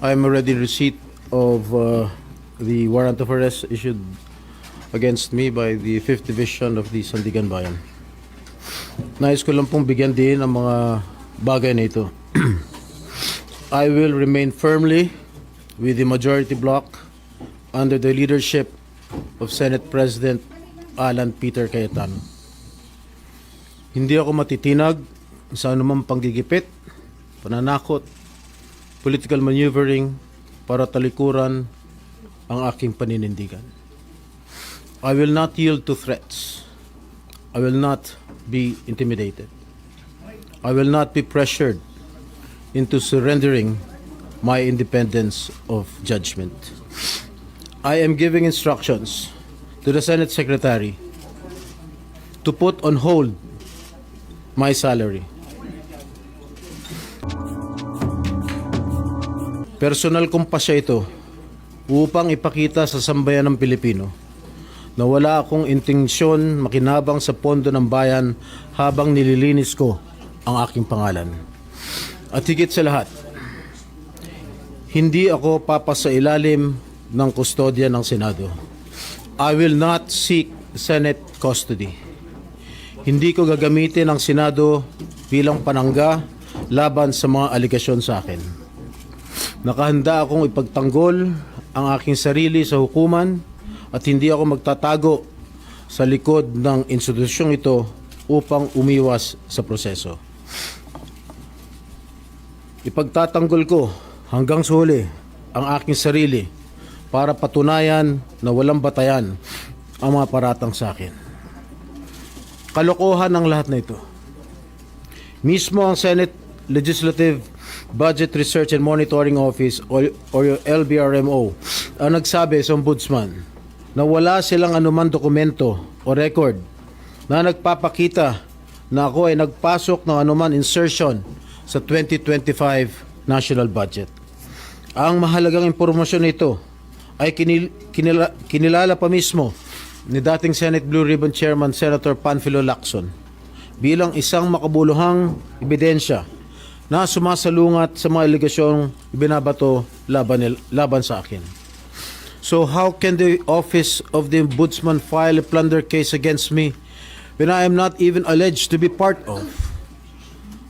I am already in receipt of the warrant of arrest issued against me by the 5th Division of the Sandigan Bayan. Nais ko lang pong bigyan din ang mga bagay na ito. I will remain firmly with the majority bloc under the leadership of Senate President Alan Peter Cayetano. Hindi ako matitinag sa anumang panggigipit, pananakot, political maneuvering para talikuran ang aking paninindigan. I will not yield to threats. I will not be intimidated. I will not be pressured into surrendering my independence of judgment. I am giving instructions to the Senate Secretary to put on hold my salary. Personal kong pasya ito upang ipakita sa sambayan ng Pilipino na wala akong intensyon makinabang sa pondo ng bayan habang nililinis ko ang aking pangalan. At higit sa lahat, hindi ako papasailalim ng kustodya ng Senado. I will not seek Senate custody. Hindi ko gagamitin ang Senado bilang panangga laban sa mga aligasyon sa akin. Nakahanda akong ipagtanggol ang aking sarili sa hukuman at hindi ako magtatago sa likod ng institusyong ito upang umiwas sa proseso. Ipagtatanggol ko hanggang sa huli ang aking sarili para patunayan na walang batayan ang mga paratang sa akin. Kalokohan ang lahat na ito. Mismo ang Senate Legislative Budget Research and Monitoring Office or yung LBRMO ang nagsabi sa ombudsman na wala silang anumang dokumento o record na nagpapakita na ako ay nagpasok ng anuman insertion sa 2025 national budget. Ang mahalagang impormasyon nito ay kinilala pa mismo ni dating Senate Blue Ribbon Chairman Senator Panfilo Lacson bilang isang makabuluhang ebidensya na sumasalungat sa mga aligasyong binabato laban sa akin. So how can the office of the ombudsman file a plunder case against me when I am not even alleged to be part of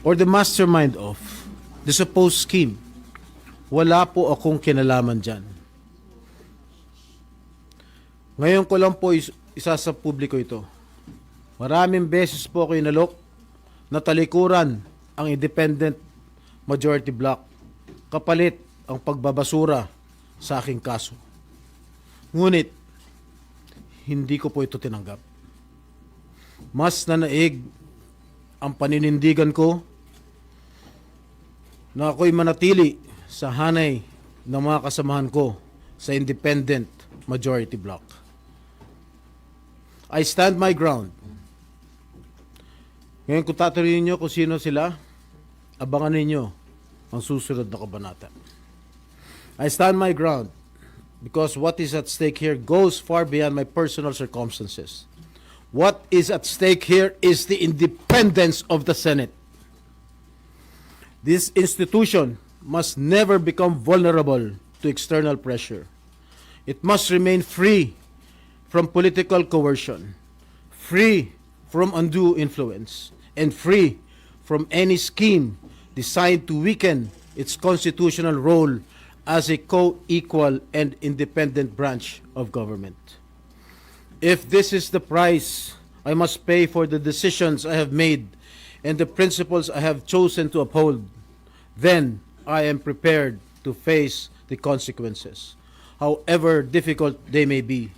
or the mastermind of the supposed scheme? Wala po akong kinalaman dyan. Ngayon ko lang po isa sa publiko ito. Maraming beses po ako inalok na talikuran ang independent majority bloc kapalit ang pagbabasura sa aking kaso. Ngunit, hindi ko po ito tinanggap. Mas nanaig ang paninindigan ko na ako'y manatili sa hanay ng mga kasamahan ko sa independent majority bloc. I stand my ground. Ngayon kung tatanungin niyo kung sino sila, abangan ninyo ang susunod na kabanata. I stand my ground because what is at stake here goes far beyond my personal circumstances. What is at stake here is the independence of the Senate. This institution must never become vulnerable to external pressure. It must remain free from political coercion, free from undue influence, and free from any scheme designed to weaken its constitutional role as a co-equal and independent branch of government. If this is the price I must pay for the decisions I have made and the principles I have chosen to uphold, then I am prepared to face the consequences, however difficult they may be,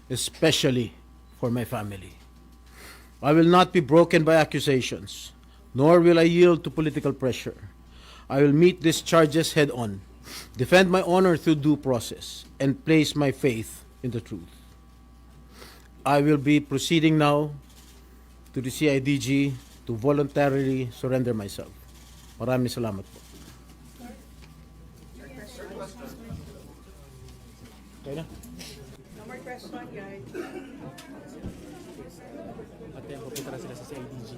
especially for my family. I will not be broken by accusations, nor will I yield to political pressure. I will meet these charges head on, defend my honor through due process, and place my faith in the truth. I will be proceeding now to the CIDG to voluntarily surrender myself. Maraming salamat po. Okay na? No more question, guys. At yan, pupunta na sila sa CIDG.